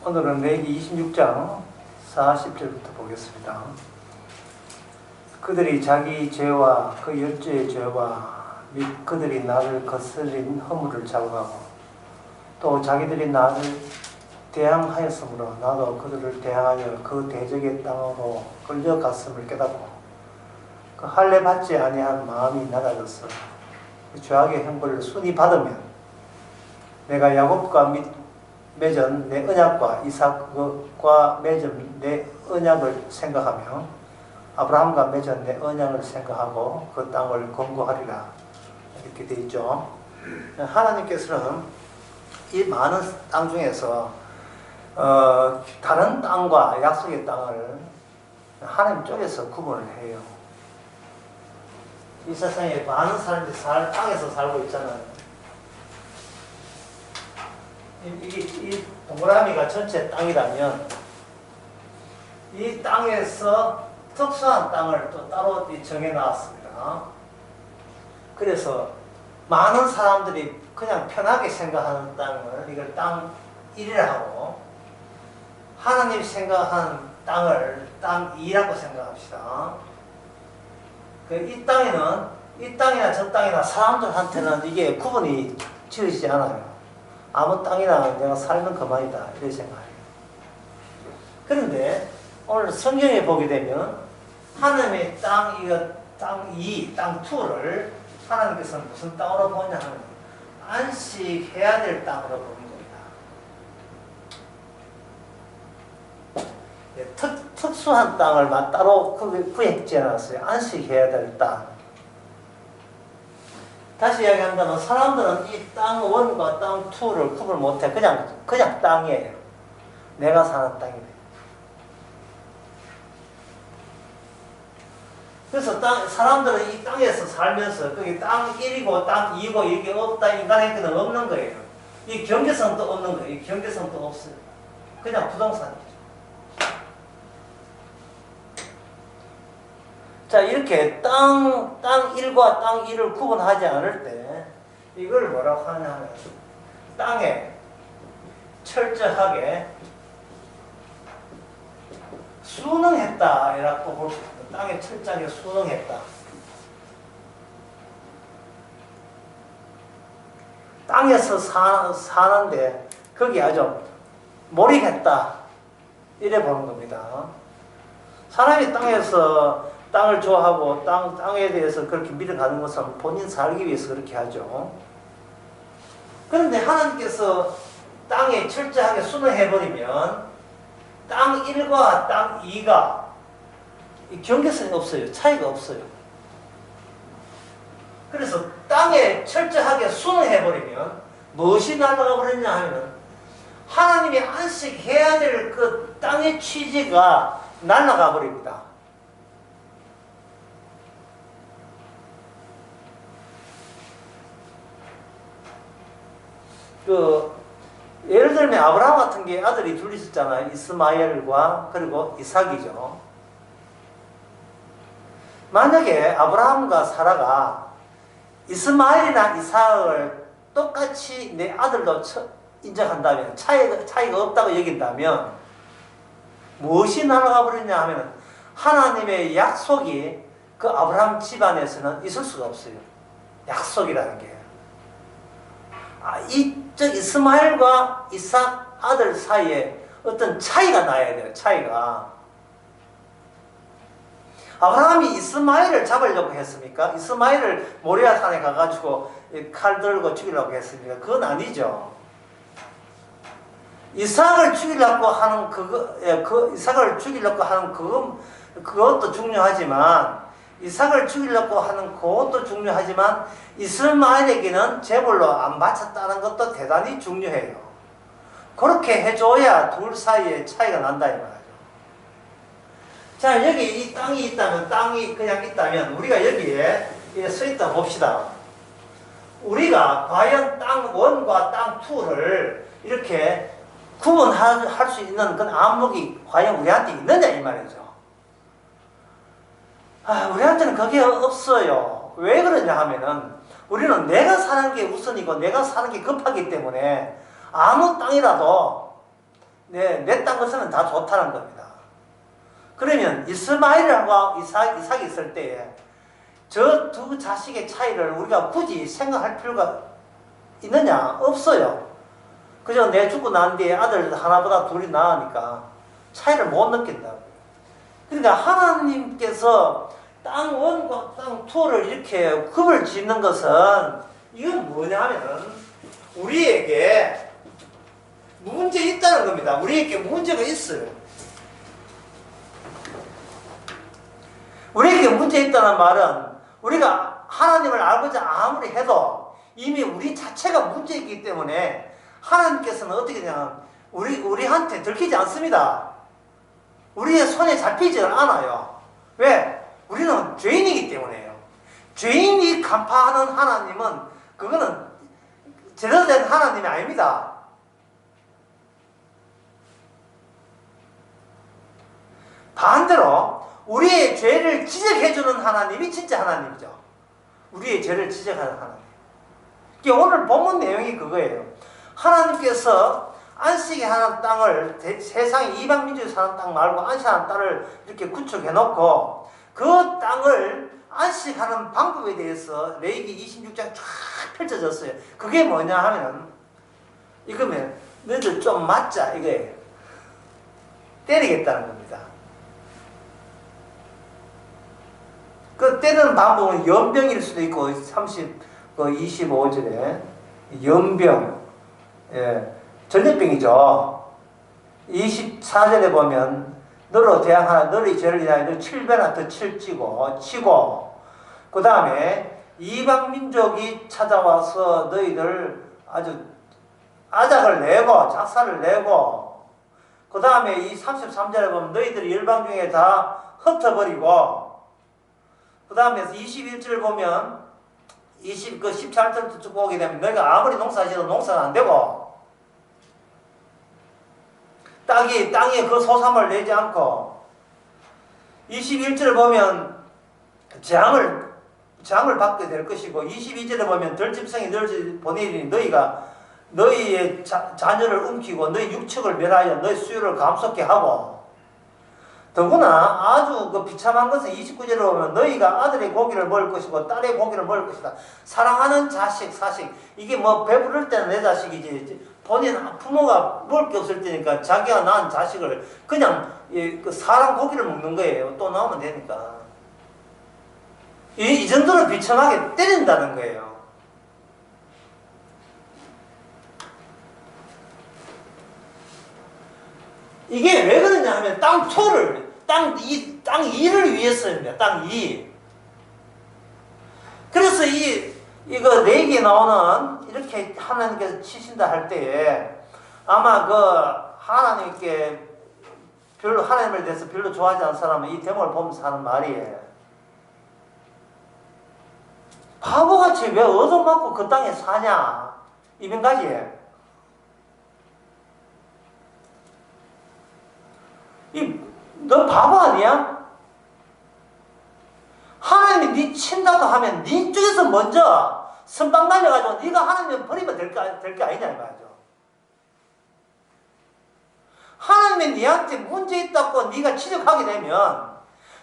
오늘은 레위기 26장 40절부터 보겠습니다. 그들이 자기 죄와 그 열조의 죄와 및 그들이 나를 거스린 허물을 자각하고 또 자기들이 나를 대항하였으므로 나도 그들을 대항하여 그 대적의 땅으로 끌려갔음을 깨닫고 그 할례 받지 아니한 마음이 낮아졌어. 그 죄악의 형벌을 순히 받으면 내가 야곱과 맺은 내 언약과 이삭과 맺은 내 언약을 생각하며 아브라함과 맺은 내 언약을 생각하고 그 땅을 권고하리라. 이렇게 되어 있죠. 하나님께서는 이 많은 땅 중에서 다른 땅과 약속의 땅을 하나님 쪽에서 구분을 해요. 이 세상에 많은 사람들이 땅에서 살고 있잖아요. 이 동그라미가 전체 땅이라면 이 땅에서 특수한 땅을 또 따로 정해 놨습니다. 그래서 많은 사람들이 그냥 편하게 생각하는 땅을 이걸 땅 1이라 하고 하나님이 생각하는 땅을 땅 2라고 생각합시다. 이 땅에는 이 땅이나 저 땅이나 사람들한테는 이게 구분이 지어지지 않아요. 아무 땅이나 내가 살면 그만이다 이렇게 생각해요. 그런데 오늘 성경에 보게 되면 하나님의 땅 2, 땅 2를 하나님께서는 무슨 땅으로 보냐 하면 안식해야 될 땅으로 보는 겁니다. 특수한 땅을 따로 구획지 않았어요. 안식해야 될 땅. 다시 이야기한다면 사람들은 이 땅 1과 땅 2를 구분 못해. 그냥 땅이에요. 내가 사는 땅이에요. 그래서 사람들은 이 땅에서 살면서 거기 땅 1이고 땅 2고 이게 없다. 인간에게는 없는 거예요. 이 경계선도 없는 거예요. 이 경계선도 없어요. 그냥 부동산이죠. 자, 이렇게 땅 1과 땅 2를 구분하지 않을 때 이걸 뭐라고 하냐면 땅에 철저하게 순응했다 이라고 볼 수 있습니다. 땅에 철저하게 순응했다. 땅에서 사는데 거기 아주 몰입했다 이래 보는 겁니다. 사람이 땅을 좋아하고 땅에 대해서 그렇게 밀어가는 것은 본인 살기 위해서 그렇게 하죠. 그런데 하나님께서 땅에 철저하게 순응해버리면 땅 1과 땅 2가 경계선이 없어요. 차이가 없어요. 그래서 땅에 철저하게 순응해버리면 무엇이 날아가 버렸냐 하면 하나님이 안식해야 될 그 땅의 취지가 날아가 버립니다. 예를 들면 아브라함 같은 게 아들이 둘 있었잖아요. 이스마엘과 그리고 이삭이죠. 만약에 아브라함과 사라가 이스마엘이나 이삭을 똑같이 내 아들로 인정한다면 차이가 없다고 여긴다면 무엇이 날아가 버렸냐 하면 하나님의 약속이 그 아브라함 집안에서는 있을 수가 없어요. 약속이라는 게. 이스마엘과 이삭 아들 사이에 어떤 차이가 나야 돼요. 차이가. 아브라함이 이스마엘을 잡으려고 했습니까? 이스마엘을 모리아 산에 가가지고 칼 들고 죽이려고 했습니까? 그건 아니죠. 이삭을 죽이려고 하는 그것도 중요하지만 이삭을 죽이려고 하는 그것도 중요하지만 이스마엘에게는 제물로 안 바쳤다는 것도 대단히 중요해요. 그렇게 해줘야 둘 사이에 차이가 난다 이 말이죠. 자, 여기 이 땅이 있다면 땅이 그냥 있다면 우리가 여기에 서 있다 봅시다. 우리가 과연 땅 1과 땅 2를 이렇게 구분할 수 있는 그런 안목이 과연 우리한테 있느냐 이 말이죠. 우리한테는 그게 없어요. 왜 그러냐 하면은 우리는 내가 사는 게 우선이고 내가 사는 게 급하기 때문에 아무 땅이라도 내 땅 것은 다 좋다는 겁니다. 그러면 이스마엘하고 이삭이 있을 때에 저 두 자식의 차이를 우리가 굳이 생각할 필요가 있느냐? 없어요. 그저 내 죽고 난 뒤에 아들 하나보다 둘이 나으니까 차이를 못 느낀다. 그러니까 하나님께서 땅 1과 땅 2를 이렇게 급을 짓는 것은 이건 뭐냐면 우리에게 문제 있다는 겁니다. 우리에게 문제가 있어요. 우리에게 문제 있다는 말은 우리가 하나님을 알고자 아무리 해도 이미 우리 자체가 문제이기 때문에 하나님께서는 어떻게 되냐면 우리한테 들키지 않습니다. 우리의 손에 잡히지 않아요. 왜? 우리는 죄인이기 때문에요. 죄인이 간파하는 하나님은 그거는 제대로 된 하나님이 아닙니다. 반대로 우리의 죄를 지적해주는 하나님이 진짜 하나님이죠. 우리의 죄를 지적하는 하나님. 오늘 본문 내용이 그거예요. 하나님께서 안식에 하는 땅을 세상에 이방민족이 사는 땅 말고 안식하는 땅을 이렇게 구축해 놓고 그 땅을 안식하는 방법에 대해서 레위기 26장 쫙 펼쳐졌어요. 그게 뭐냐 하면 이거면 너희들 좀 맞자 이거예요. 때리겠다는 겁니다. 그 때리는 방법은 연병일 수도 있고 25절에 연병, 전염병이죠. 24절에 보면 너로 대항하나 너희 죄를 위하여 너 7배나 더 치고 그 다음에 이방 민족이 찾아와서 너희들 아주 아작을 내고 작사를 내고 그 다음에 이 33절에 보면 너희들이 열방 중에 다 흩어버리고 그 다음에 21절을 보면 17절부터 쭉 보게 되면 너희가 아무리 농사지어도 농사가 안 되고 땅에 그 소삼을 내지 않고 21절을 보면 재앙을 받게 될 것이고 22절에 보면 들짐승이 너를 보내리니 너희의 자녀를 움키고 너희 육축을 멸하여 너희 수요를 감속케 하고 더구나 아주 그 비참한 것은 29절에 보면 너희가 아들의 고기를 먹을 것이고 딸의 고기를 먹을 것이다. 사랑하는 자식, 사식. 이게 뭐 배부를 때는 내 자식이지. 본인 부모가 먹을 게 없을 때니까 자기가 낳은 자식을 그냥 그 사람 고기를 먹는 거예요. 또 나오면 되니까. 이 정도로 비참하게 때린다는 거예요. 이게 왜 그러냐 하면 땅 2를 위해서입니다. 땅 2. 그래서 이거 레위기에 나오는 이렇게 하나님께서 치신다 할 때에 아마 그 하나님께 하나님에 대해서 별로 좋아하지 않는 사람은 이 대목을 보면서 하는 말이에요. 바보같이 왜 얻어맞고 그 땅에 사냐? 이병가지. 너 바보 아니야? 하나님이 네 친다고 하면 네 쪽에서 먼저 선방 날려가지고 네가 하나님을 버리면 될 게 아니냐 이 말이죠. 하나님이 네한테 문제 있다고 네가 지적하게 되면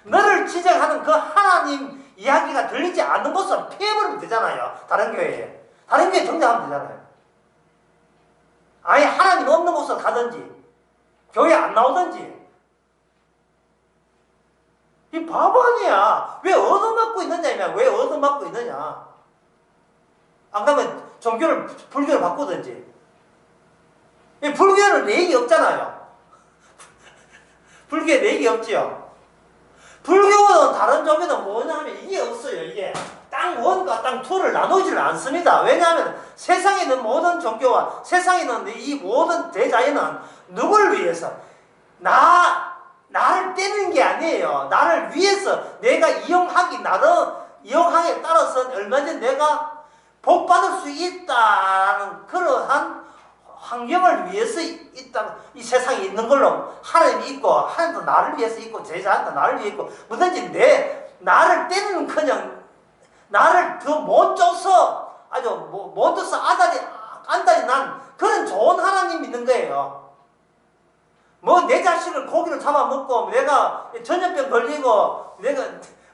너를 지적하는 그 하나님 이야기가 들리지 않는 곳을 피해버리면 되잖아요. 다른 교회에 정리하면 되잖아요. 아예 하나님 없는 곳을 가든지 교회 안 나오든지. 이 바보 아니야. 왜 얻어맞고 있느냐? 왜 얻어맞고 있느냐? 안 가면 불교를 바꾸든지. 이 불교는 내역이 없잖아요. 불교에 내역이 없지요. 불교는 다른 종교는 뭐냐 하면 이게 없어요. 이게 땅 1과 땅 2를 나누지를 않습니다. 왜냐하면 세상에 있는 모든 종교와 세상에 있는 이 모든 대자연은 누구를 위해서? 나를 떼는 게 아니에요. 나를 위해서 내가 이용하기에 따라서 얼마든지 내가 복받을 수 있다는 그러한 환경을 위해서 이 세상에 있는 걸로 하나님이 있고 하나님도 나를 위해서 있고 제자한테 나를 위해 있고 뭐든지 나를 떼는 그냥 나를 더 못 줘서 못 줘서 안달이 난 그런 좋은 하나님 믿는 거예요. 뭐 내 자식을 고기를 잡아먹고 내가 전염병 걸리고 내가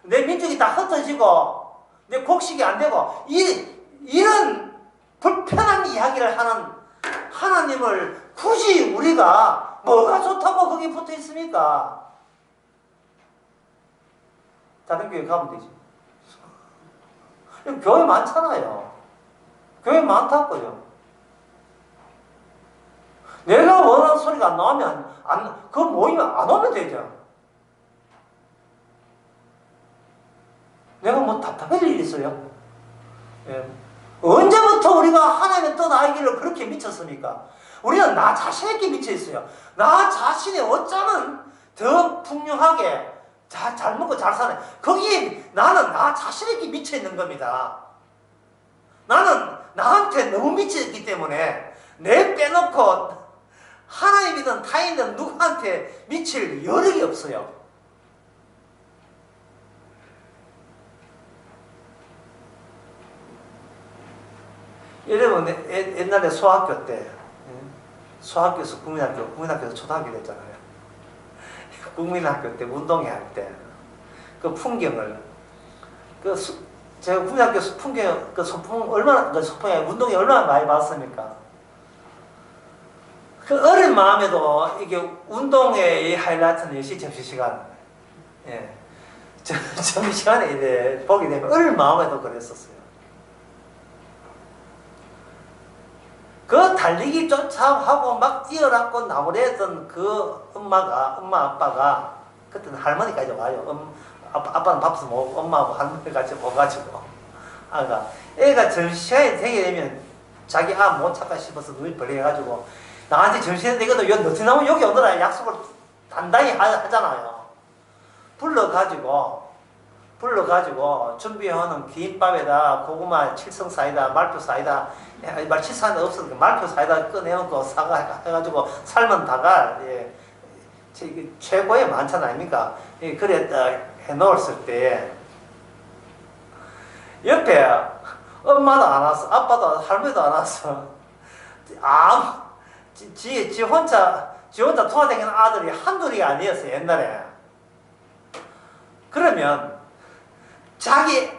내 민족이 다 흩어지고 내 곡식이 안 되고 이런 불편한 이야기를 하는 하나님을 굳이 우리가 뭐가 좋다고 거기 붙어 있습니까? 다른 교회 가면 되지. 교회 많잖아요. 교회 많다고요. 내가 원하는 소리가 안 나오면 그 모이면 안 오면 되죠. 내가 뭐 답답할 일이 있어요? 예. 언제부터 우리가 하나님의 뜻 알기를 그렇게 미쳤습니까? 우리는 나 자신에게 미쳐 있어요. 나 자신이 어쩌면 더 풍요하게 잘 먹고 잘 사네. 거기에 나는 나 자신에게 미쳐 있는 겁니다. 나는 나한테 너무 미쳐 있기 때문에 내 빼놓고 하나님이든 타인이든 누구한테 미칠 여력이 없어요. 여러분 옛날에 소학교 때 소학교에서 국민학교에서 초등학교 됐잖아요. 국민학교 때 운동회 할 때 그 풍경을 제가 국민학교 풍경 그 소풍 얼마나 그 소풍에 운동회 얼마나 많이 봤습니까? 그 어린 마음에도 이게 운동회의 하이라이트는 역시 점심시간. 예. 점심시간에 이제 보게 되면 어린 마음에도 그랬었어요. 그 달리기 쫓아하고 막 뛰어났고 나무래던 그 엄마 아빠가 그때는 할머니까지 와요. 아빠는 밥도 먹고 엄마하고 할머니까지 오가지고 애가 점심시간이 되게 되면 자기 못 찾까 싶어서 눈이 벌려가지고 나한테 점심시간에 되거든 너희 나오면 여기 오너라 약속을 단단히 하잖아요. 불러가지고 준비해오는 김밥에다 고구마 칠성사이다 말표사이다 칠성사이다 없어서 말표사이다 꺼내놓고 사과 해가지고 삶은 닭알 최고의 만찬 아닙니까? 그래 해놓았을 때 옆에 엄마도 안 왔어 아빠도 할머니도 안 왔어 지 혼자 도와다니는 아들이 한둘이 아니었어요 옛날에. 그러면 자기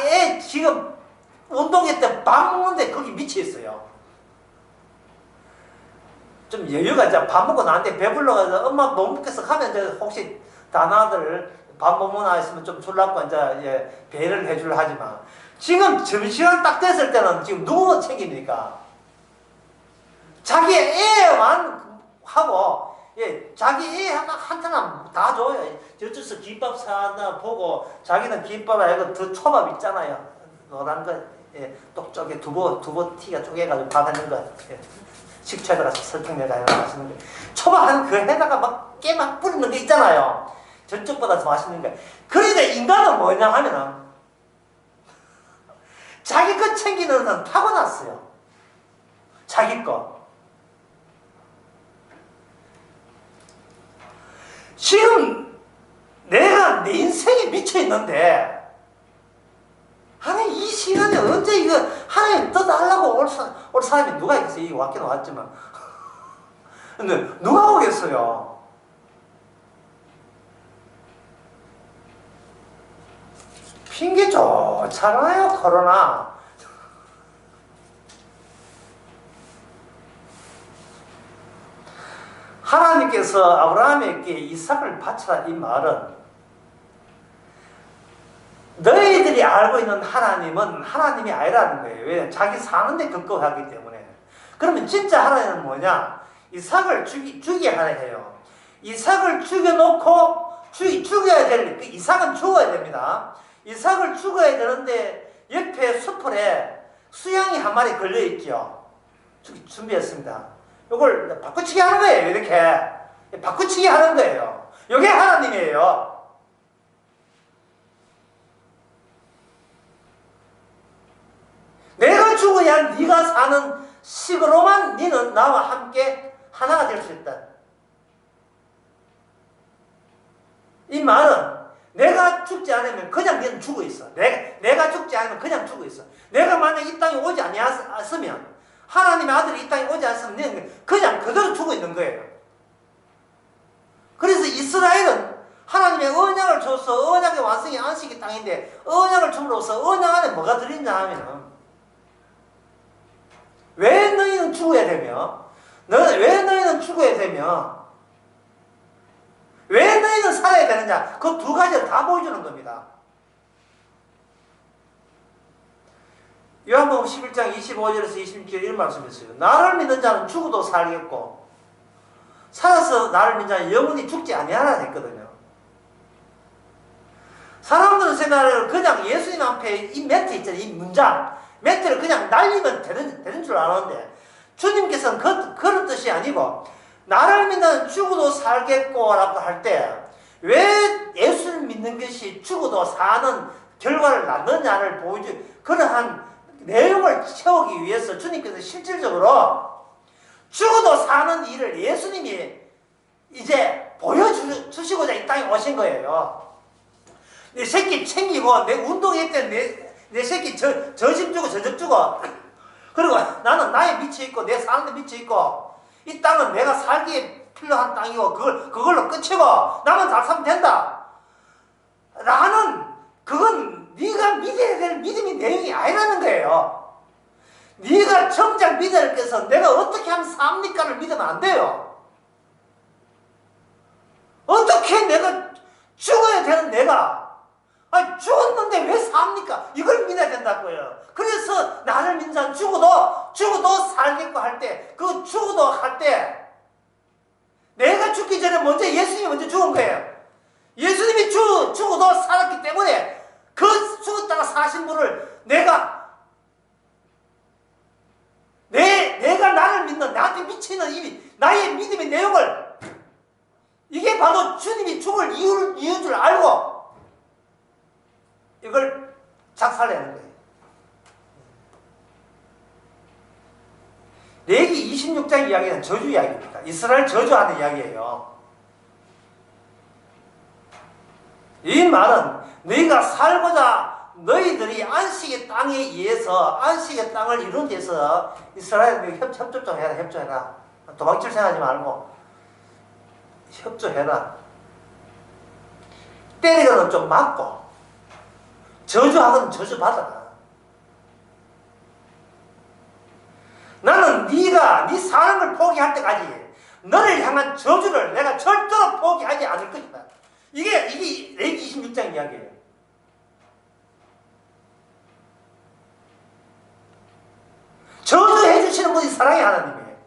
애 지금 운동회 때 밥 먹는데 거기 미쳐 있어요. 좀 여유가 이제 밥 먹고 나한테 배불러가지고 엄마 못 먹겠어 하면 이제 혹시 다나들 밥 못 먹나 했으면 좀 줄라고 이제 배를 해주려 하지만 지금 점심시간 딱 됐을 때는 지금 누구 챙깁니까? 자기 애만 하고 자기 애 한테는 다 줘요. 저쪽에서 김밥 사다 보고 자기는 김밥 아니고 더 초밥 있잖아요. 노란 거 똑쪽에 두부 티가 쪼개가지고 밥하는 거 식초에다가 설탕 내가지고 맛있는 거 초밥 한 그 해다가 막 깨 막 뿌리는 게 있잖아요. 저쪽보다 더 맛있는 거. 그러니까 인간은 뭐냐 하면은 자기 거 챙기는 건 타고났어요. 자기 거. 지금 내가 내 인생에 미쳐 있는데 하나님 이 시간에 언제 이거 하나님 떠달라고 올 사람이 누가 있겠어요? 이거 왔긴 왔지만 근데 누가 오겠어요? 핑계 좋잖아요 코로나. 하나님께서 아브라함에게 이삭을 바쳐라 이 말은 너희들이 알고 있는 하나님은 하나님이 아니라는 거예요. 왜? 자기 사는데 급급하기 때문에. 그러면 진짜 하나님은 뭐냐? 이삭을 죽여야 해요. 이삭을 죽여놓고 죽여야 될 이삭은 죽어야 됩니다. 이삭을 죽어야 되는데 옆에 수풀에 수양이 한 마리 걸려있죠. 준비했습니다. 이걸 바꾸치기 하는 거예요. 이렇게 바꾸치기 하는 거예요. 이게 하나님이에요. 내가 죽어야 네가 사는 식으로만 너는 나와 함께 하나가 될 수 있다. 이 말은 내가 죽지 않으면 그냥 너는 죽어 있어. 내가 죽지 않으면 그냥 죽어 있어. 내가 만약 이 땅에 오지 아니었으면 하나님의 아들이 이 땅에 오지 않았으면 너는 그냥 그대로 죽어 있는 거예요. 이스라엘은 하나님의 언약을 줘서 언약의 완성이 안식의 땅인데 언약을 줌으로써 언약 안에 뭐가 들어있냐 하면 왜 너희는 죽어야 되며 왜 너희는 죽어야 되며 왜 너희는 살아야 되느냐 그 두 가지를 다 보여주는 겁니다. 요한복음 11장 25절에서 26절 이런 말씀이 있어요. 나를 믿는 자는 죽어도 살겠고 살아서 나를 믿는 자는 영원히 죽지 아니하라 했거든요. 사람들은 생각을 그냥 예수님 앞에 이 멘트 있잖아요. 이 문장 멘트를 그냥 날리면 되는 줄 아는데 주님께서는 그런 뜻이 아니고 나를 믿는 죽어도 살겠고 라고 할 때 왜 예수를 믿는 것이 죽어도 사는 결과를 낳느냐를 보여주 그러한 내용을 채우기 위해서 주님께서 실질적으로 죽어도 사는 일을 예수님이 이제 보여주시고자 이 땅에 오신 거예요. 내 새끼 챙기고 내 운동회 때 내 새끼 저집 주고 저적 주고 그리고 나는 나에 미쳐있고 내 사는 데 미쳐있고 이 땅은 내가 살기에 필요한 땅이고 그걸로 끝이고 나만 잘 살면 된다 라는 그건 네가 믿어야 될 믿음의 내용이 아니라는 거예요. 네가 정작 믿어야 할 것은 내가 어떻게 하면 삽니까를 믿으면 안 돼요. 어떻게 내가 죽어야 되는 내가 죽었는데 왜 삽니까? 이걸 믿어야 된다고요. 그래서 나를 믿는 자는 죽어도 살겠고 할 때 그 죽어도 할 때 내가 죽기 전에 먼저 예수님이 먼저 죽은 거예요. 예수님이 죽어도 살았기 때문에 그 죽었다가 사신 분을 내가 나를 믿는 나한테 미치는 나의 믿음의 내용을 이게 바로 주님이 죽을 이유인 줄 알고 이걸 작살내는 거예요. 레위기 26장 이야기는 저주 이야기입니다. 이스라엘 저주하는 이야기예요. 이 말은 너희가 살고자 너희들이 안식의 땅에 의해서 안식의 땅을 이룬 데서 이스라엘 협조 좀 해라. 협조해라. 도망칠 생각하지 말고 협조해라. 때리고는 좀 맞고 저주하고는 저주받아라. 나는 네가 네 사는 걸 포기할 때까지 너를 향한 저주를 내가 절대로 포기하지 않을 것이다. 이게 레위기 26장 이야기예요. 저주해 주시는 분이 사랑의 하나님이에요.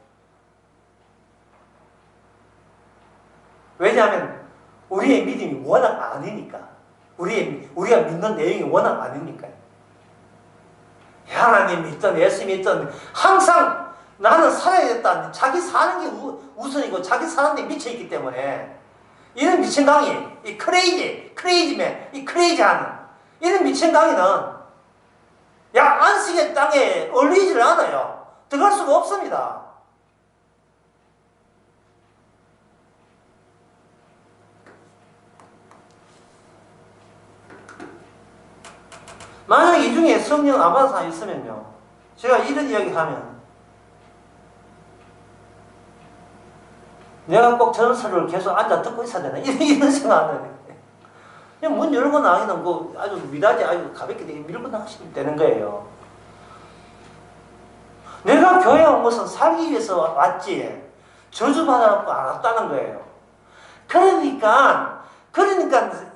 왜냐하면 우리의 믿음이 워낙 아니니까. 우리가 믿는 내용이 워낙 아니니까요. 하나님 믿든 예수 믿든 항상 나는 살아야겠다. 자기 사는 게 우선이고 자기 사는 데 미쳐있기 때문에 이런 미친 강의, 이 크레이지맨, 이 크레이지하는 이런 미친 강의는 안식의 땅에 어울리지를 않아요. 들어갈 수가 없습니다. 만약 이 중에 성령 안 받은 사람이 있으면요. 제가 이런 이야기 하면 내가 꼭 전설을 계속 앉아 듣고 있어야 되나? 이런 생각하는 그냥 문 열고 나가기는 아주 미닫이 아주 가볍게 밀고 나가시면 되는 거예요. 내가 교회에 온 것은 살기 위해서 왔지 저주받아놓고 안 왔다는 거예요. 그러니까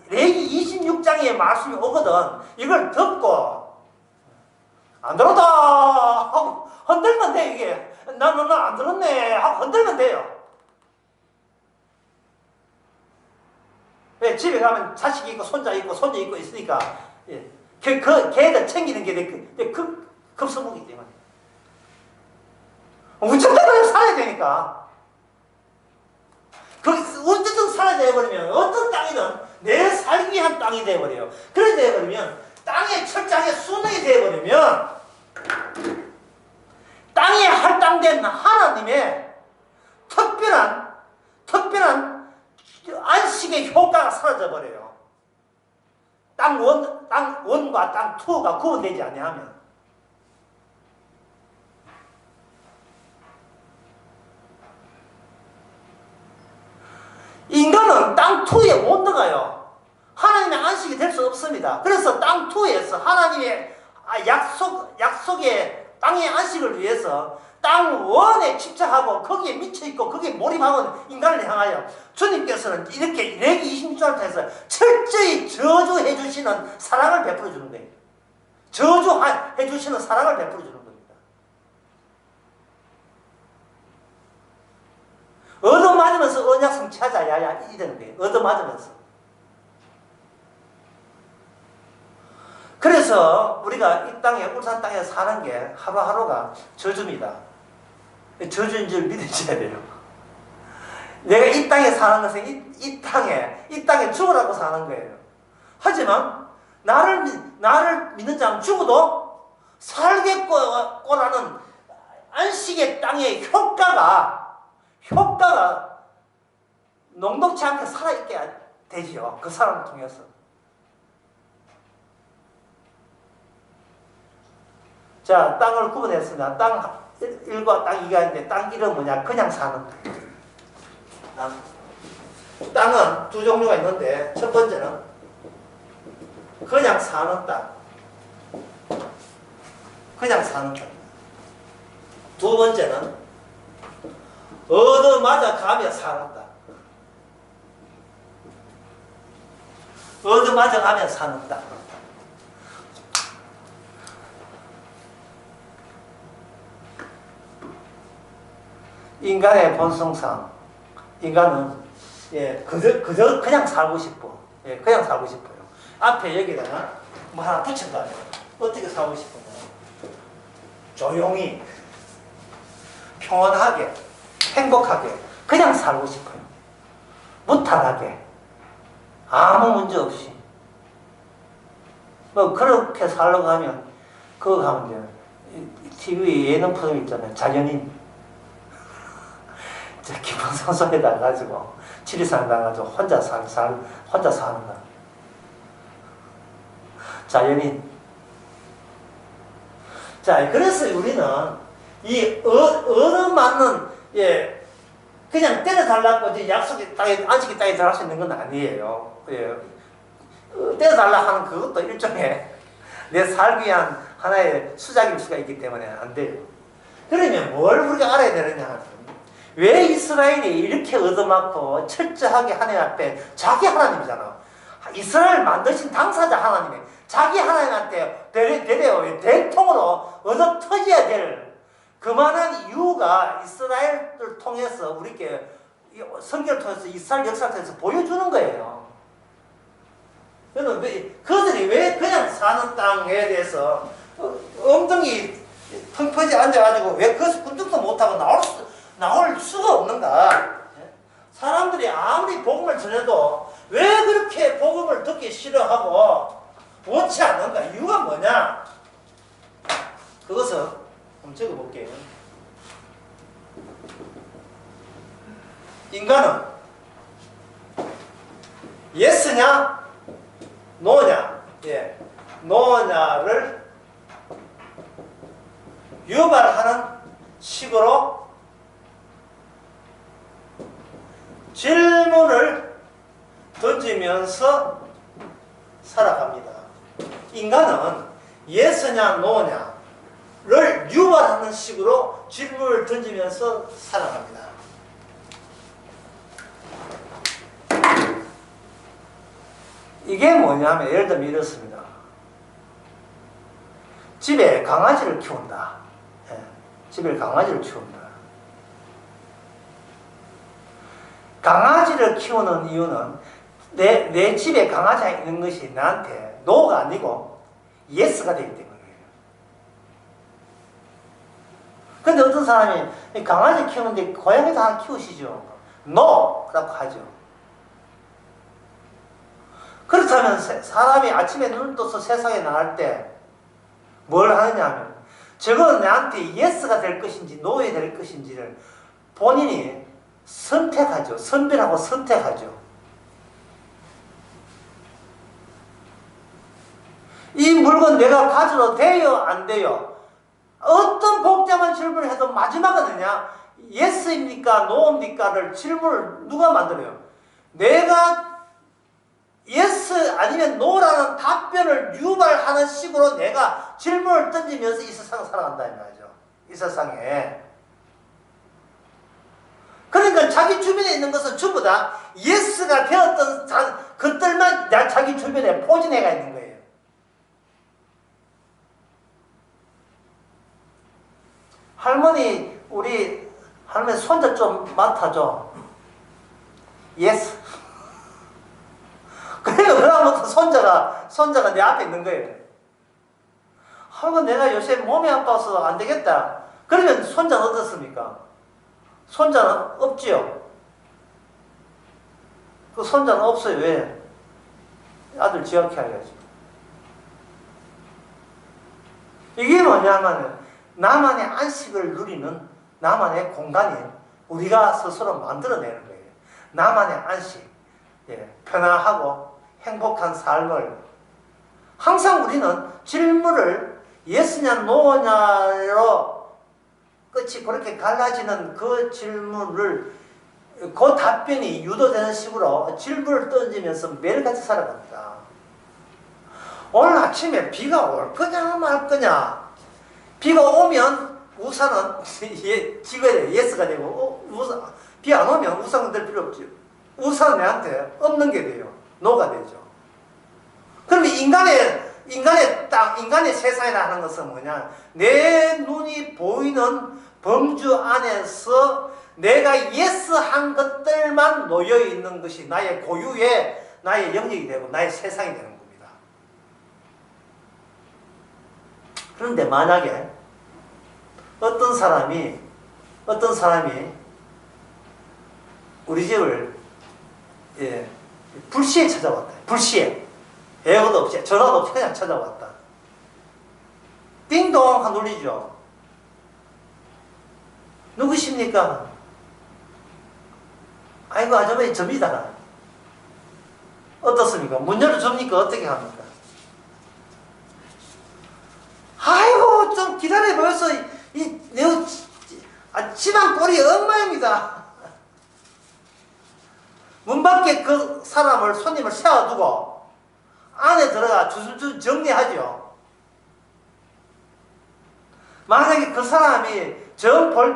레위기 26장의 말씀이 오거든. 이걸 듣고 안 들었다 하고 흔들면 돼. 이게 나 안 들었네 하고 흔들면 돼요. 왜? 집에 가면 자식이 있고 손자 있고 손녀 있고 있으니까 걔들 챙기는 게 급선무기 때문에 어쨌든 살아야 되니까. 어쨌든 살아야 돼버리면 어떤 땅이든 내 살기 위한 땅이 돼버려요. 그렇게 돼버리면 땅의 철장의 순응이 돼버리면 땅에 할당된 하나님의 특별한 안식의 효과가 사라져버려요. 땅 원과 땅 투가 구분되지 아니하면. 인간은 땅 투에 못 들어가요. 하나님의 안식이 될 수 없습니다. 그래서 땅 투에서 하나님의 약속의 땅의 안식을 위해서 땅 원에 집착하고 거기에 미쳐있고 거기에 몰입하는 인간을 향하여 주님께서는 이렇게 레기 26장을 통해서 철저히 저주해 주시는 사랑을 베풀어 주는 거예요. 저주해 주시는 사랑을 베풀어 주는 겁니다. 얻어맞으면서 언약 성취하자야 이러는 거예요. 얻어맞으면서. 그래서 우리가 이 땅에 울산 땅에 사는 게 하루하루가 저주입니다. 저주인 줄 믿으셔야 돼요. 내가 이 땅에 사는 것은 이 땅에 죽으라고 사는 거예요. 하지만 나를 믿는 자는 죽어도 살겠고라는 안식의 땅의 효과가 농독치 않게 살아있게 되지요. 그 사람을 통해서. 자, 땅을 구분했습니다. 땅 1과 땅 2가 있는데 땅 1은 뭐냐? 그냥 사는 땅. 땅은 두 종류가 있는데 첫 번째는 그냥 사는 땅. 그냥 사는 땅. 두 번째는 얻어맞아 가며 사는 땅. 얻어맞아 가며 사는 땅. 인간의 본성상 인간은 그저 그냥 살고 싶어. 그냥 살고 싶어요. 앞에 여기다가 뭐 하나 붙인 거 아니에요. 어떻게 살고 싶어요? 조용히, 평온하게, 행복하게 그냥 살고 싶어요. 무탈하게, 아무 문제 없이. 뭐 그렇게 살려고 하면 그거 가면 이제 TV 예능 프로그램 있잖아요. 자연인. 기본성소에다 가지고 지리산 가가지고 혼자 사는 거. 자연인. 자, 그래서 우리는 이 얻어맞는 그냥 때려달라고 이제 약속이 땅에 안식이 땅에 들어갈 수 있는 건 아니에요. 때려달라 하는 그것도 일종의 내 살기 위한 하나의 수작일 수가 있기 때문에 안 돼요. 그러면 뭘 우리가 알아야 되느냐? 왜 이스라엘이 이렇게 얻어맞고 철저하게 하나님 앞에 자기 하나님이잖아. 이스라엘 만드신 당사자 하나님이 자기 하나님한테 대통으로 얻어 터져야 될 그만한 이유가 이스라엘을 통해서 우리께 성경을 통해서 이스라엘 역사를 통해서 보여주는 거예요. 그들이 왜 그냥 사는 땅에 대해서 엉덩이 펑퍼지 앉아가지고 왜 거기서 꿈쩍도 못하고 나올 수가 없는가? 사람들이 아무리 복음을 전해도 왜 그렇게 복음을 듣기 싫어하고 원치 않는가? 이유가 뭐냐? 그것을 한번 적어볼게요. 인간은 예스냐 노냐, 노냐를 유발하는 식으로 질문을 던지면서 살아갑니다. 인간은 예스냐 노냐를 유발하는 식으로 질문을 던지면서 살아갑니다. 이게 뭐냐면 예를 들면 이렇습니다. 집에 강아지를 키운다. 집에 강아지를 키운다. 강아지를 키우는 이유는 내 집에 강아지가 있는 것이 나한테 노가 아니고 예스가 되기 때문이에요. 근데 어떤 사람이 강아지 키우는데 고양이도 하나 키우시죠? 노라고 하죠. 그렇다면 사람이 아침에 눈을 떠서 세상에 나갈 때 뭘 하느냐 하면 저거는 나한테 예스가 될 것인지 노에 될 것인지를 본인이 선택하죠. 선별하고 선택하죠. 이 물건 내가 가져도 돼요? 안 돼요? 어떤 복잡한 질문을 해도 마지막은 뭐냐? 예스입니까? 노입니까?를 질문을 누가 만들어요? 내가 yes 아니면 no라는 답변을 유발하는 식으로 내가 질문을 던지면서 이 세상을 살아간다 이 말이죠. 이 세상에. 그러니까 자기 주변에 있는 것은 전부 다 yes가 되었던 것들만 자기 주변에 포진해가 있는 거예요. 할머니, 우리 할머니 손자 좀 맡아줘. yes. 그러니까 그다음부터 손자가 내 앞에 있는 거예요. 하고 내가 요새 몸이 아파서 안 되겠다. 그러면 손자는 어떻습니까? 손자는 없지요. 그 손자는 없어요. 왜? 아들 지각해 하려지. 이게 뭐냐면 나만의 안식을 누리는 나만의 공간이 우리가 스스로 만들어내는 거예요. 나만의 안식. 예, 편안하고 행복한 삶을. 항상 우리는 질문을 예스냐 노냐로 끝이 그렇게 갈라지는 그 질문을, 그 답변이 유도되는 식으로 질문을 던지면서 매일같이 살아갑니다. 오늘 아침에 비가 올 거냐 말 거냐. 비가 오면 우산은 찍어야 돼. 예스가 되고, 비 안 오면 우산은 될 필요 없지. 우산은 내한테 없는 게 돼요. 노가 되죠. 그러면 인간의 세상이라 하는 것은 뭐냐? 내 눈이 보이는 범주 안에서 내가 예스 한 것들만 놓여 있는 것이 나의 고유의, 나의 영역이 되고 나의 세상이 되는 겁니다. 그런데 만약에 어떤 사람이 우리 집을 불시에 찾아왔다. 불시에. 예고도 없이, 전화도 없이 그냥 찾아왔다. 띵동 한 울리죠. 누구십니까? 아이고, 아주머니 접니다. 어떻습니까? 문 열어줍니까? 어떻게 합니까? 아이고, 좀 기다려 보여서, 집안 꼴이 엉망입니다. 문 밖에 그 사람을, 손님을 세워두고 안에 들어가 주술주술 정리하죠. 만약에 그 사람이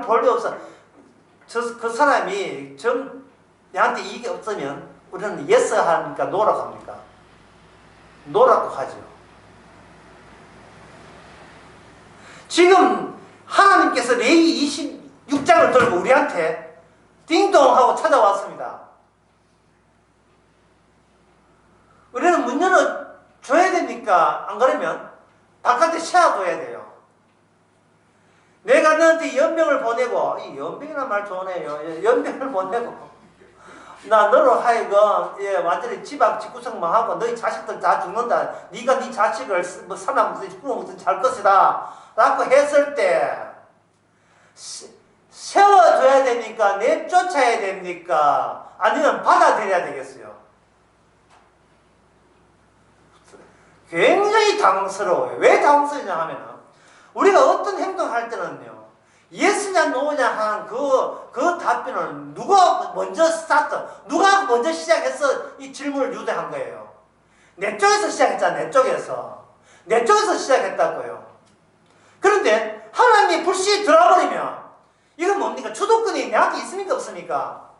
볼이 없어, 그 사람이 내한테 이익이 없으면 우리는 예스 합니까? 노라고 합니까? 노라고 하죠. 지금 하나님께서 레위 26장을 들고 우리한테 띵동하고 찾아왔습니다. 우리는 문 열어줘야 됩니까? 안 그러면 바깥에 세워둬야 돼요. 내가 너한테 연병을 보내고, 이 연병이란 말 좋네요. 연병을 보내고, 나 너로 하여금 완전히 집구석만 하고 너희 자식들 다 죽는다. 네가 네 자식을 사람들 꿈을 잘 것이다 라고 했을 때 세워줘야 됩니까? 내쫓아야 됩니까? 아니면 받아들여야 되겠어요? 굉장히 당황스러워요. 왜 당황스러우냐 하면은 우리가 어떤 행동을 할 때는요, 예스냐 노냐 하는 그 답변을 누가 먼저 누가 먼저 시작해서 이 질문을 유도한 거예요. 내 쪽에서 시작했잖아. 내 쪽에서 시작했다고요. 그런데 하나님이 불시에 들어버리면 이건 뭡니까? 주도권이 내한테 있습니까? 없습니까?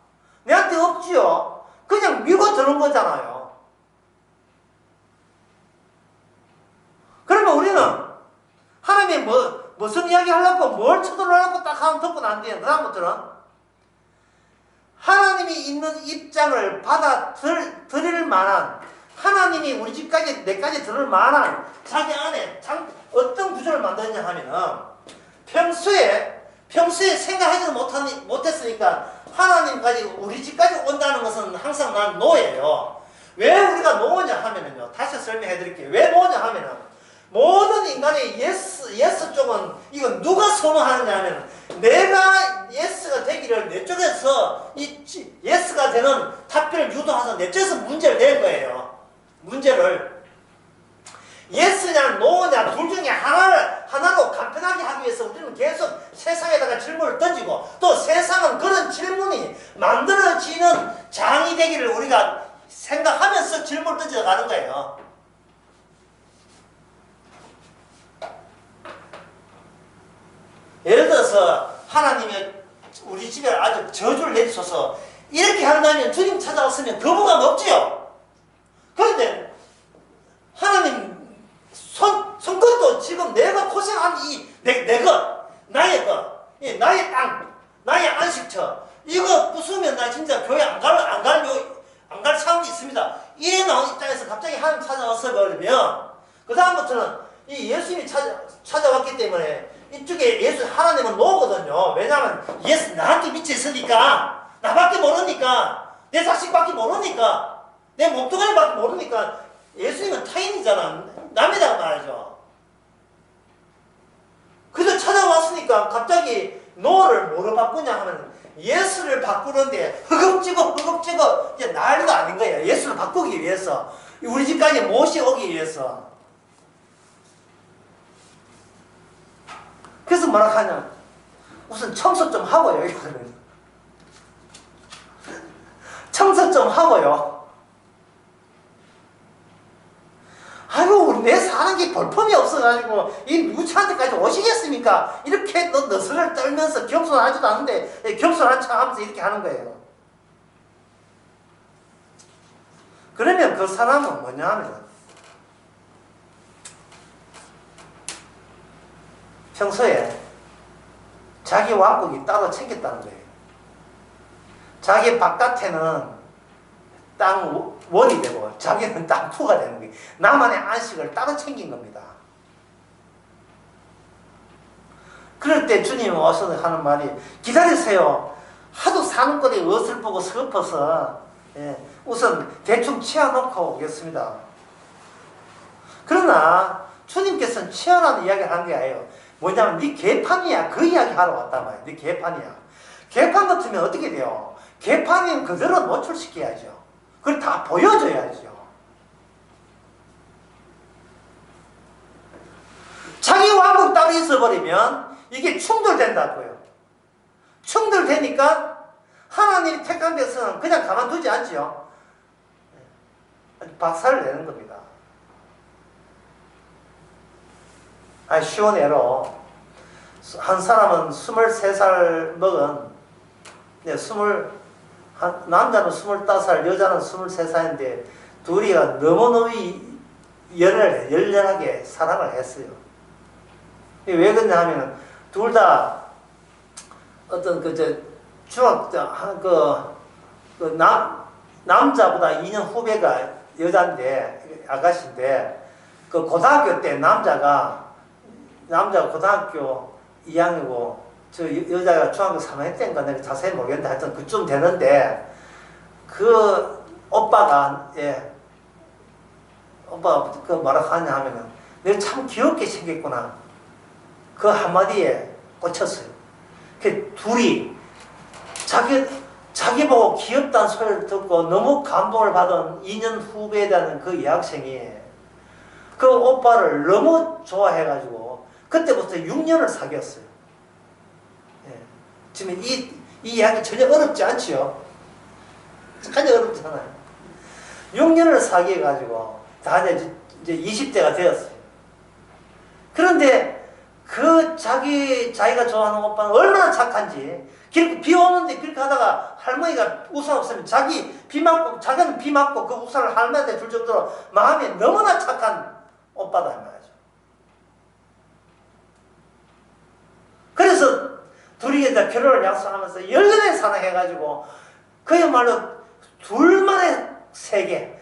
내한테 없지요. 그냥 밀고 들어온 거잖아요. 그러면 우리는 하나님이 무슨 이야기 하려고 뭘 쳐들어오려고 딱 하면 듣고 난 뒤에 그다음부터는 하나님이 있는 입장을 받아들일 만한, 하나님이 우리 집까지 내까지 들을 만한 자기 안에 어떤 구조를 만드냐 하면은 평소에 생각하지도 못했으니까 하나님까지 우리 집까지 온다는 것은 항상 난 노예요. 왜 우리가 노냐 하면은요, 다시 설명해 드릴게요. 왜 노냐 하면은 모든 인간의 예스 쪽은 이건 누가 선호하느냐 하면 내가 예스가 되기를 내 쪽에서 예스가 되는 답변을 유도해서 내 쪽에서 문제를 낼 거예요. 문제를 예스냐 노냐 둘 중에 하나로 간편하게 하기 위해서 우리는 계속 세상에다가 질문을 던지고, 또 세상은 그런 질문이 만들어지는 장이 되기를 우리가 생각하면서 질문을 던져 이렇게 한다면 주님 찾아왔으면 거부감 없지요. 그런데 하나님 손끝도 지금 내가 고생한 내 것, 나의 것, 나의 땅, 나의 안식처, 이거 부수면 나 진짜 교회 안 갈 사람이 있습니다. 이래 나온 입장에서 갑자기 하나님 찾아와서 버리면, 그 다음부터는 이 예수님이 찾아왔기 때문에 이쪽에 하나님은 노거든요. 왜냐하면 나한테 미쳐 있으니까, 나밖에 모르니까, 내 자식밖에 모르니까, 내 몸뚱아리밖에 모르니까, 예수님은 타인이잖아. 남이다 말이죠. 그래서 찾아왔으니까 갑자기 노를 뭐로 바꾸냐 하면 예수를 바꾸는데 허겁지겁 이제 난리도 아닌 거예요. 예수를 바꾸기 위해서, 우리 집까지 모셔오기 위해서. 그래서 뭐라 하냐, 우선 청소 좀 하고요. 이거는 청소 좀 하고요. 아이고, 내 사는 게 볼품이 없어가지고 이 누구한테까지 오시겠습니까? 이렇게 너스를 떨면서 겸손하지도 않은데 겸손한 척 하면서 이렇게 하는 거예요. 그러면 그 사람은 뭐냐 하면 평소에 자기 왕국이 따로 챙겼다는 거예요. 자기 바깥에는 땅 원이 되고 자기는 땅 투가 되는 거예요. 나만의 안식을 따로 챙긴 겁니다. 그럴 때 주님이 와서 하는 말이, 기다리세요. 하도 사는 꼴이 어슬프고 슬퍼서 우선 대충 치워놓고 오겠습니다. 그러나 주님께서는 치워라는 이야기를 하는 게 아니에요. 뭐냐면 네 개판이야, 그 이야기 하러 왔단 말이에요. 네 개판이야. 개판 같으면 어떻게 돼요? 개판이면 그대로 노출시켜야죠. 그걸 다 보여줘야죠. 자기 왕국 따로 있어버리면 이게 충돌된다고요. 충돌되니까 하나님이 택한 백성은 그냥 가만두지 않지요. 박살을 내는 겁니다. 쉬운 예로 한 사람은 23살 먹은 남자는 25살, 여자는 23살인데 둘이가 너무너무 열렬하게 사랑을 했어요. 왜 그러냐 하면 둘 다 어떤 남자보다 2년 후배가 여자인데, 아가씨인데, 그 고등학교 때 남자가 고등학교 2학년이고 저 여자가 중학교 3학년 때인가 내가 자세히 모르겠는데 하여튼 그쯤 되는데, 그 오빠가 오빠 그 뭐라 하냐 하면은 내가 참 귀엽게 생겼구나, 그 한마디에 꽂혔어요. 그 둘이 자기 보고 귀엽다는 소리를 듣고 너무 감동을 받은 2년 후배라는 그 여학생이 그 오빠를 너무 좋아해가지고 그때부터 6년을 사귀었어요. 지금 이 이야기 전혀 어렵지 않지요? 전혀 어렵지 않아요. 6년을 사귀어가지고 다 이제 20대가 되었어요. 그런데 그 자기가 좋아하는 오빠는 얼마나 착한지, 길 비 오는데 길 가다가 할머니가 우산 없으면 자기는 비 맞고 그 우산을 할머니한테 줄 정도로 마음이 너무나 착한 오빠다 말이죠. 그래서 둘이 이제 결혼을 약속하면서 열렬하게 사랑해가지고 그야말로 둘만의 세계에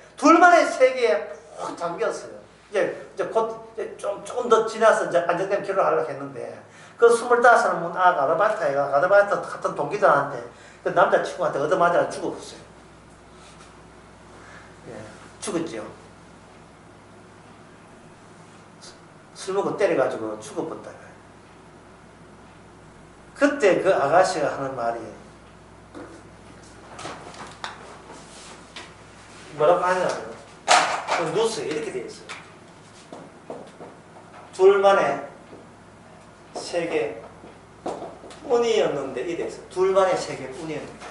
푹 잠겼어요. 이제 조금 더 지나서 이제 안정되면 결혼하려고 했는데, 그 25은 아르바이트 같은 동기들한테 그 남자친구한테 얻어맞아 죽었어요. 죽었죠. 술 먹고 때려가지고 죽어버렸다. 그때 그 아가씨가 하는 말이 뭐라고 하냐면, 그 뉴스에 이렇게 되어 있어요. 둘만의 세계 운이었는데, 이래 있어요. 둘만의 세계 운이었는데.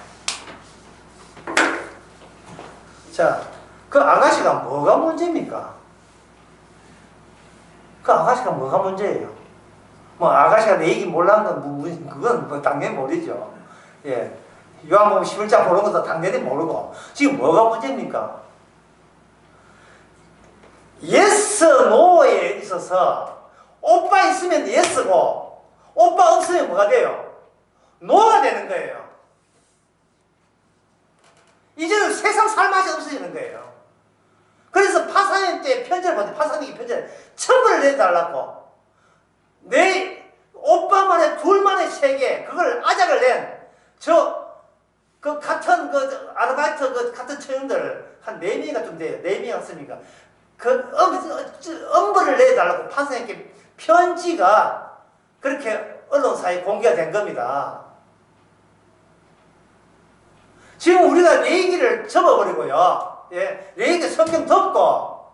자, 그 아가씨가 뭐가 문제입니까? 그 아가씨가 뭐가 문제예요? 뭐 아가씨가 내 얘기 몰라는 건 그건 뭐 당연히 모르죠. 요한복음 11장 보는 것도 당연히 모르고 지금 뭐가 문제입니까? 예스 노에 있어서 오빠 있으면 예스고 오빠 없으면 뭐가 돼요? 노가 되는 거예요. 이제는 세상 살맛이 없어지는 거예요. 그래서 파사님 때 편지를 보는데 파사님이 편지를 천벌을 내달라고 내 오빠만의 둘만의 세계 그걸 아작을 낸 그 같은 그 아르바이트 그 같은 청년들 한 4명이가 좀 돼요. 4명 왔으니까 그 엄벌을 내달라고 판사님께 편지가 그렇게 언론사에 공개가 된 겁니다. 지금 우리가 내 얘기를 접어버리고요. 예, 내 얘기 성경 덮고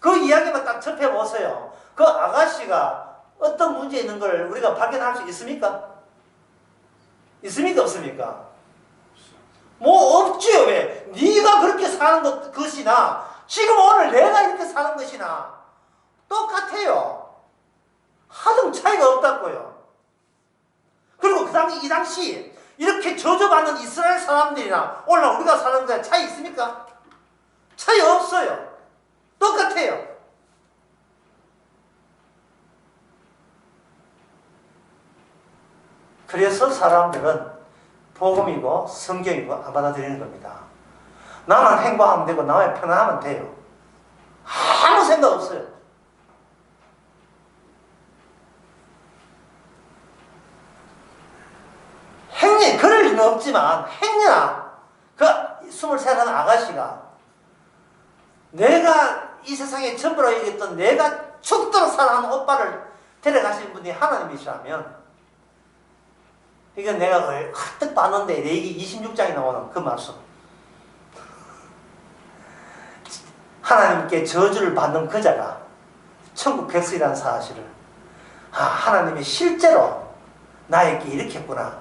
그 이야기만 딱 접해보세요. 그 아가씨가 어떤 문제 있는 걸 우리가 발견할 수 있습니까? 있습니까? 없습니까? 뭐 없지요. 왜? 네가 그렇게 사는 것이나 지금 오늘 내가 이렇게 사는 것이나 똑같아요. 하등 차이가 없다고요. 그리고 이 당시 이렇게 저주받는 이스라엘 사람들이나 오늘 우리가 사는 거에 차이 있습니까? 차이 없어요. 똑같아요. 그래서 사람들은 복음이고 성경이고 안 받아들이는 겁니다. 나만 행복하면 되고 나만 편안하면 돼요. 아무 생각 없어요. 행여 그럴 리는 없지만 행여나 그 23살 아가씨가 내가 이 세상에 전부로 얘기했던 내가 죽도록 사랑하는 오빠를 데려가신 분이 하나님이시라면 이건 내가 헐떡 봤는데 레위기 26장에 나오는 그 말씀. 하나님께 저주를 받는 그자가 천국 백성이라는 사실을 하나님이 실제로 나에게 일으켰구나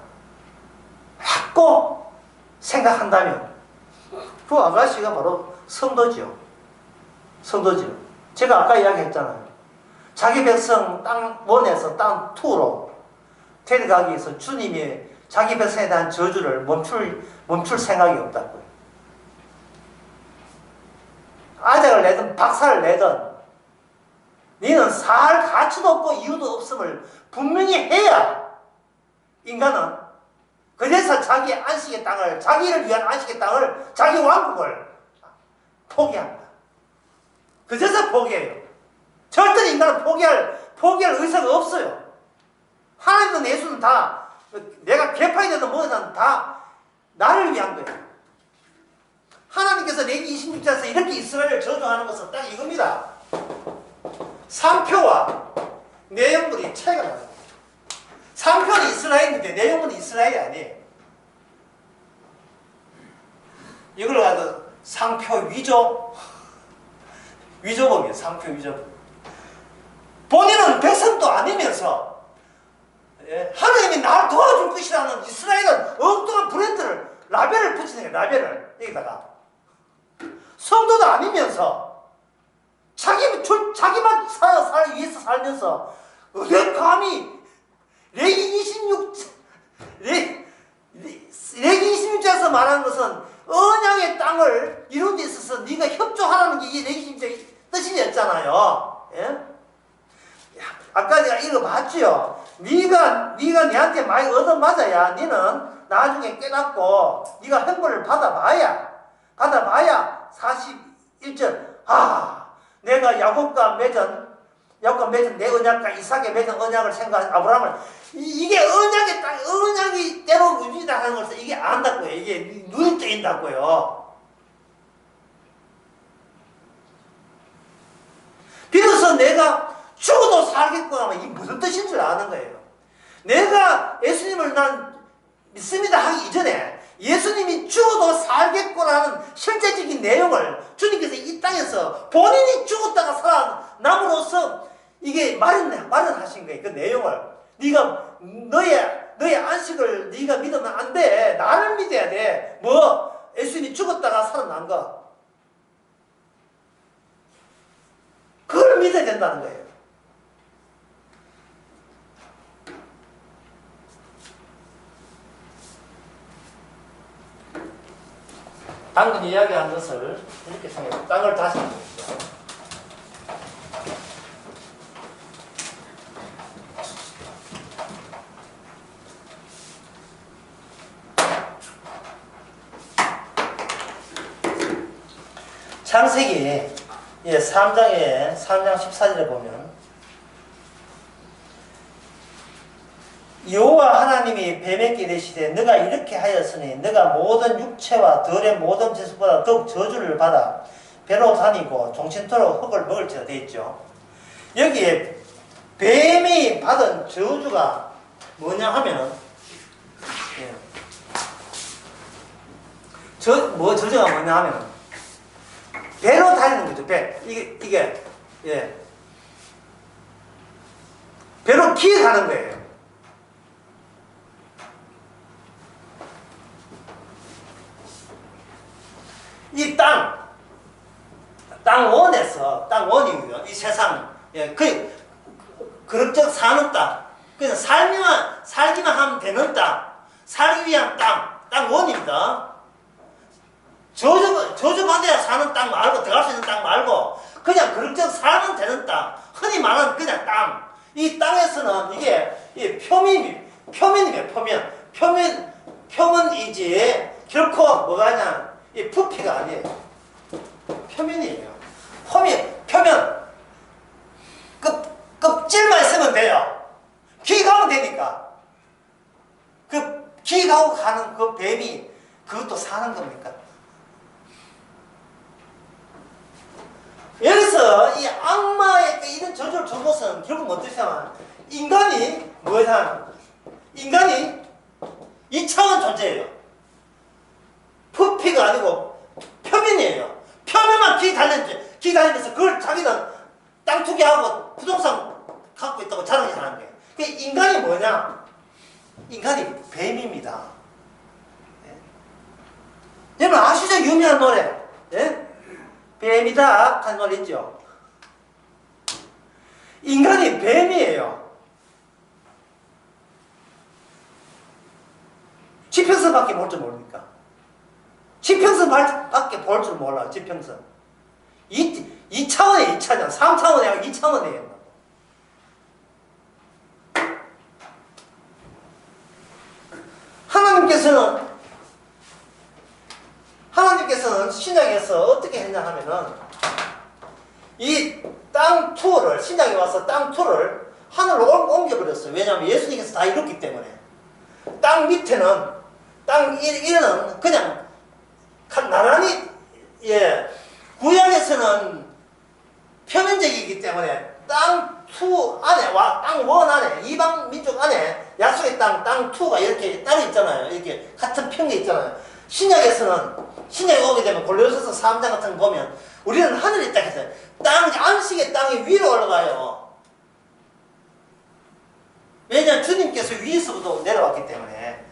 라고 생각한다면 그 아가씨가 바로 성도지요. 성도지요. 제가 아까 이야기했잖아요. 자기 백성 땅 1에서 땅 2로 데려가기 위해서 주님이 자기 백성에 대한 저주를 멈출 생각이 없다고요. 아작을 내든 박살을 내든 너는 살 가치도 없고 이유도 없음을 분명히 해야 인간은 그래서 자기 안식의 땅을 자기를 위한 안식의 땅을 자기 왕국을 포기합니다. 그래서 포기해요. 절대 인간은 포기할 의사가 없어요. 하나님도 예수는 다 내가 개파이 되든 뭐든 다 나를 위한 거예요. 하나님께서 레위기 26장에서 이렇게 이스라엘을 저주하는 것은 딱 이겁니다. 상표와 내용물이 차이가 나요. 상표는 이스라엘인데 내용물은 이스라엘이 아니에요. 이걸 가지고 상표 위조범이에요. 상표 위조범. 본인은 백성도 아니면서 하나님이 나를 도와줄 것이라는 이스라엘은 엉뚱한 브랜드를 라벨을 붙이는 거예요. 라벨을 여기다가 성도도 아니면서 자기만 위해서 살면서 어떻게 감히 레위기 26장에서 말하는 것은 언약의 땅을 이룬 데 있어서 네가 협조하라는 게 이 레위기 26장의 뜻이었잖아요. 예? 아까 내가 읽어봤지요. 네가 내한테 많이 얻어맞아야 너는 나중에 깨닫고 네가 형벌을 받아봐야 41절 내가 야곱과 맺은 내 언약과 이삭에 맺은 언약을 생각한 아브라함을 이게 언약의 땅 언약이 때로 유지다 하는 것을 이게 안다고요. 이게 눈이 뜨인다고요. 비로소 내가 죽어도 살겠구나 하면 이게 무슨 뜻인 줄 아는 거예요. 내가 예수님을 난 믿습니다 하기 이전에 예수님이 죽어도 살겠구나는 실제적인 내용을 주님께서 이 땅에서 본인이 죽었다가 살아남으로써 이게 마련하신 거예요. 그 내용을 네가 너의 안식을 네가 믿으면 안 돼. 나를 믿어야 돼. 뭐 예수님이 죽었다가 살아난 거 그걸 믿어야 된다는 거예요. 방금 이야기한 것을 이렇게 생각해요. 땅을 다시 보겠습니다. 창세기 3장에 3장 14절에 보면 여호와 하나님이 뱀에게 이르시되 너가 이렇게 하였으니 너가 모든 육체와 들의 모든 재수보다 더욱 저주를 받아 배로 다니고 종신토록 흙을 먹을지라 되어 있죠. 여기에 뱀이 받은 저주가 뭐냐 하면은 저주가 뭐냐 하면은 배로 다니는 거죠. 배. 이게 배로 기어가는 거예요. 이 땅원에서, 땅원이고요. 이 세상, 그럭저럭 사는 땅. 그냥 살기만 하면 되는 땅. 살기 위한 땅원입니다. 저주받아야 사는 땅 말고, 들어갈 수 있는 땅 말고, 그냥 그럭저럭 살면 되는 땅. 흔히 말하는 그냥 땅. 이 땅에서는 이게 표면이에요, 표면. 표면이지, 결코 뭐가 아니야. 이 부피가 아니에요. 표면이에요. 표면. 껍질만 있으면 돼요. 기가면 되니까. 기가고 가는 그 뱀이 그것도 사는 겁니까? 여기서 이 악마의 이런 저주를 준 것은 결국 어떻게 하면 인간이 뭐냐? 인간이 2차원 존재예요. 부피가 아니고 표면이에요. 표면만 기다리면서 그걸 자기는 땅 투기하고 부동산 갖고 있다고 자랑하는 거예요. 그 인간이 뭐냐? 인간이 뱀입니다. 예? 여러분 아시죠? 유명한 노래. 예? 뱀이다 하는 노래 있죠? 인간이 뱀이에요. 지평선밖에 볼 줄 모릅니까? 지평선밖에 볼 줄 몰라. 지평선. 2차원에 2차원, 3차원에 아니고 2차원이에요. 하나님께서는 신약에서 어떻게 했냐 하면은 이 땅 투를 신약에 와서 땅 투를 하늘로 옮겨버렸어요. 왜냐하면 예수님께서 다 이뤘기 때문에. 땅 밑에는 땅 1은 그냥 나란히 구약에서는 표면적이기 때문에 땅 투 안에 땅 원 안에 이방 민족 안에 약속의 땅 투가 이렇게 따로 있잖아요. 이렇게 같은 평에 있잖아요. 신약에 오게 되면 골로새서 3장 같은 거 보면 우리는 하늘에 있다 했어요. 안식의 땅이 위로 올라가요. 왜냐하면 주님께서 위에서부터 내려왔기 때문에.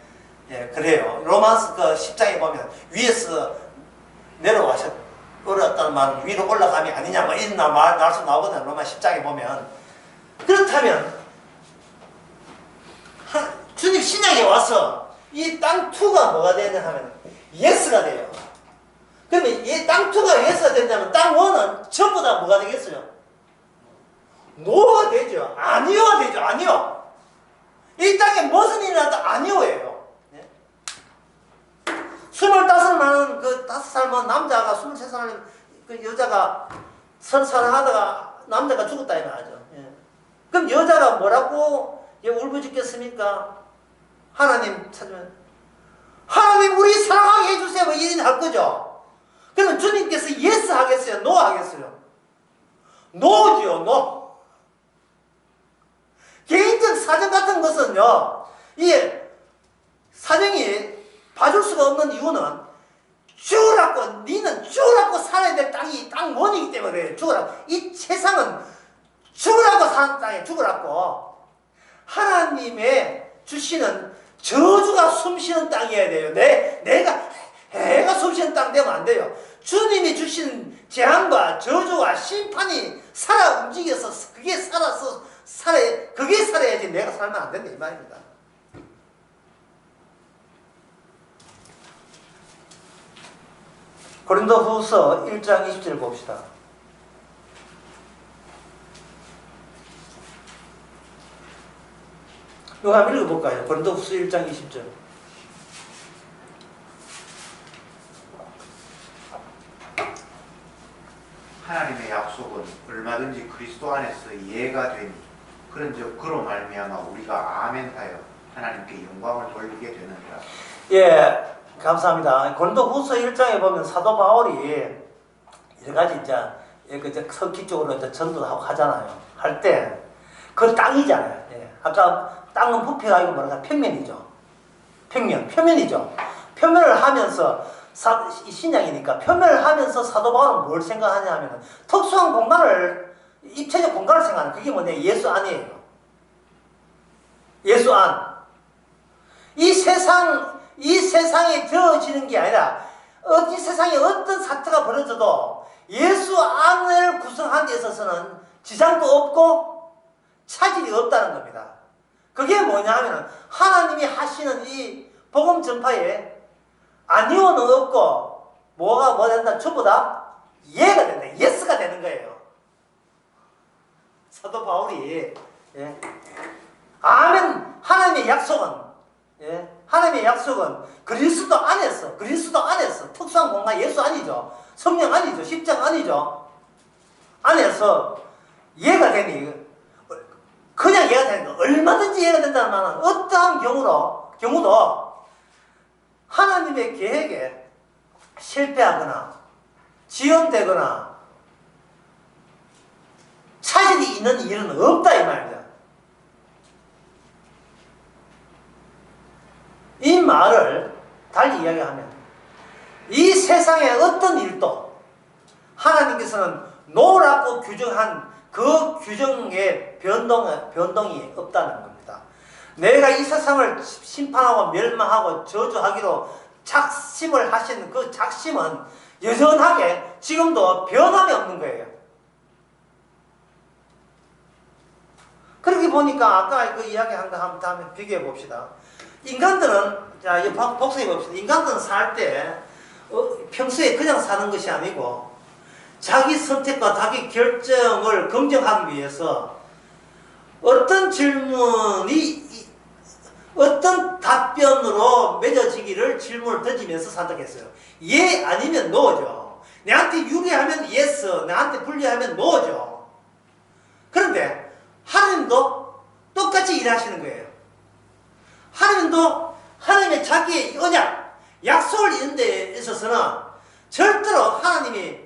그래요. 로마서 10장에 보면 위에서 내려왔다는 말은 위로 올라감이 아니냐 뭐 이런 말씀 나오거든요. 로마 10장에 보면. 그렇다면 주님 신약에 와서 이 땅 투가 뭐가 되냐 하면 예스가 돼요. 그러면 이 땅 투가 예스가 된다면 땅 원은 전부 다 뭐가 되겠어요? 노가 되죠. 아니오가 되죠. 아니오. 이 땅에 무슨 일이 나도 아니오예요. 25만 그 5살만 남자가 23살 그 여자가 30살 하다가 남자가 죽었다 이 말이죠. 그럼 여자가 뭐라고 울부짖겠습니까? 하나님 찾으면 하나님 우리 사랑하게 해주세요. 이런 할 거죠. 그러면 주님께서 예스 하겠어요? 노 하겠어요? 노지요. 노. 개인적 사정 같은 것은요. 이 사정이 봐줄 수가 없는 이유는 니는 죽으라고 살아야 될 땅이 땅 원이기 때문에 죽으라고. 이 세상은 죽으라고 사는 땅에 죽으라고. 하나님의 주시는 저주가 숨쉬는 땅이어야 돼요. 내가 숨쉬는 땅 되면 안 돼요. 주님이 주신 재앙과 저주와 심판이 살아 움직여서 그게 살아야지 내가 살면 안 된다 이 말입니다. 고린도후서 1장 20절 봅시다. 이거 한번 읽어볼까요? 고린도후서 1장 20절. 하나님의 약속은 얼마든지 그리스도 안에서 이해가 되니 그런즉 그로 말미암아 우리가 아멘하여 하나님께 영광을 돌리게 되느니라. 예, 감사합니다. 고린도후서 1장에 보면 사도 바울이 여러 가지 이제 석기 쪽으로 이제 전도도 하고 하잖아요. 할 때 그 땅이잖아요. 예. 아까 땅은 부피가 아니고 뭐랄까 평면이죠. 표면이죠. 표면을 하면서 신약이니까 표면을 하면서 사도 바울은 뭘 생각하냐 하면 특수한 공간을, 입체적 공간을 생각하는, 그게 뭐냐, 예수 안이에요. 예수 안. 이 세상에 되어지는 게 아니라 이 세상에 어떤 사태가 벌어져도 예수 안을 구성하는 데 있어서는 지장도 없고 차질이 없다는 겁니다. 그게 뭐냐 하면 하나님이 하시는 이 복음 전파에 아니오는 없고 뭐가 된다, 전부 다 예가 된다, 예스가 되는 거예요. 사도 바울이 아멘. 하나님의 약속은 그리스도 안에서 특수한 공간, 예수 아니죠, 성령 아니죠, 십자가 아니죠, 안에서 예가 되니, 그냥 예가 되는 거, 얼마든지 예가 된다는 말은 어떠한 경우도 하나님의 계획에 실패하거나 지연되거나 차질이 있는 일은 없다 이 말입니다. 이 말을 달리 이야기하면 이 세상의 어떤 일도 하나님께서는 노라고 규정한 그 규정에 변동이 없다는 겁니다. 내가 이 세상을 심판하고 멸망하고 저주하기로 작심을 하신 그 작심은 여전하게 지금도 변함이 없는 거예요. 그렇게 보니까 아까 그 이야기한 거 한번 다음에 비교해 봅시다. 인간들은, 자, 복습해 봅시다. 인간들은 살 때 평소에 그냥 사는 것이 아니고 자기 선택과 자기 결정을 검증하기 위해서 어떤 질문이 어떤 답변으로 맺어지기를 질문을 던지면서 선택했어요. 예 아니면 노죠. 내한테 유리하면 yes, 내한테 불리하면 no죠. 그런데 하나님도 똑같이 일하시는 거예요. 하나님도 하나님의 자기의 언약, 약속을 이루는 데 있어서는 절대로 하나님이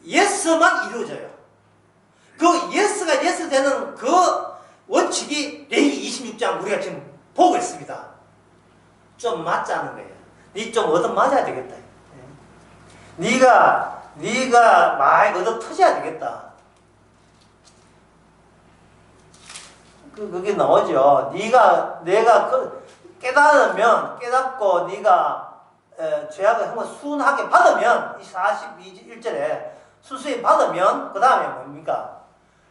예스만 이루어져요. 그 예스가 예스 되는 그 원칙이 레위기 26장 우리가 지금 보고 있습니다. 좀 맞자는 거예요. 니 좀 얻어 맞아야 되겠다. 니가 많이 얻어 터져야 되겠다. 그게 나오죠. 내가 깨닫고 네가 죄악을 한번 순하게 받으면, 이 41절에 수수히 받으면 그 다음에 뭡니까?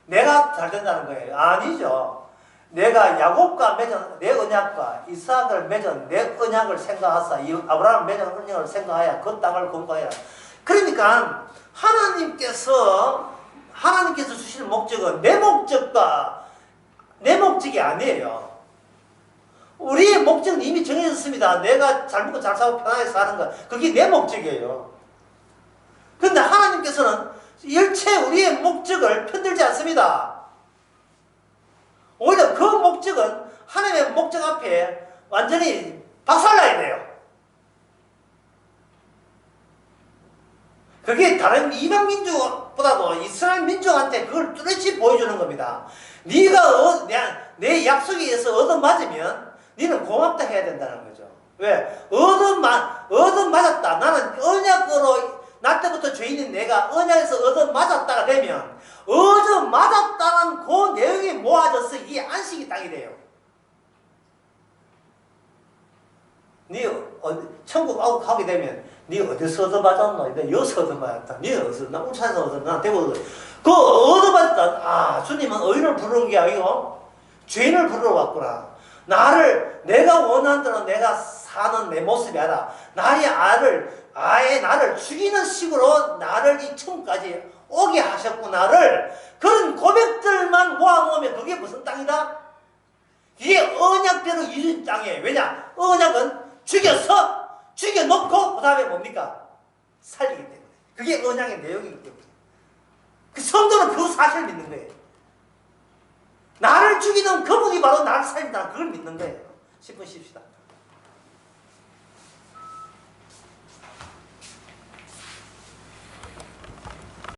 내가 잘 된다는 거예요. 아니죠. 내가 야곱과 맺은 내 언약과 이삭을 맺은 내 언약을 생각하사 이 아브라함 맺은 언약을 생각하여 그 땅을 공부하여. 그러니까 하나님께서 주시는 목적은 내 목적이 아니에요. 우리의 목적은 이미 정해졌습니다. 내가 잘 먹고 잘 사고 편하게 사는 것, 그게 내 목적이에요. 그런데 하나님께서는 일체 우리의 목적을 편들지 않습니다. 오히려 그 목적은 하나님의 목적 앞에 완전히 박살나야 돼요. 그게 다른 이방 민족보다도 이스라엘 민족한테 그걸 뚜렷이 보여주는 겁니다. 네가 내 약속에 의해서 얻어맞으면 너는 고맙다 해야 된다는 거죠. 왜? 얻어맞았다. 나는 언약으로 나 때부터 죄인인 내가 언약에서 얻어맞았다가 되면 얻어맞았다는 그 내용이 모아져서 이게 안식이 땅이 돼요. 천국 가게 되면 네 어디서 얻어맞았노? 나 여기서 얻어맞았다. 네 어디서? 나 울산에서 얻었나? 나 대구 그 얻어맞았다. 아, 주님은 의인을 부르는 게 아니고 죄인을 부르러 왔구나. 내가 원하는 대로 내가 사는 내 모습이 아니라 나의 알을 아예 나를 죽이는 식으로 나를 이 층까지 오게 하셨구나를 그런 고백들만 모아놓으면 그게 무슨 땅이다? 이게 언약대로 이룬 땅이에요. 왜냐? 언약은 죽여놓고 그 다음에 뭡니까? 살리기 때문에. 그게 언약의 내용이기 때문에. 그 성도는 그 사실을 믿는 거예요. 나를 죽이는 그분이 바로 나를 살린다. 그걸 믿는 거예요. 10분 쉽시다.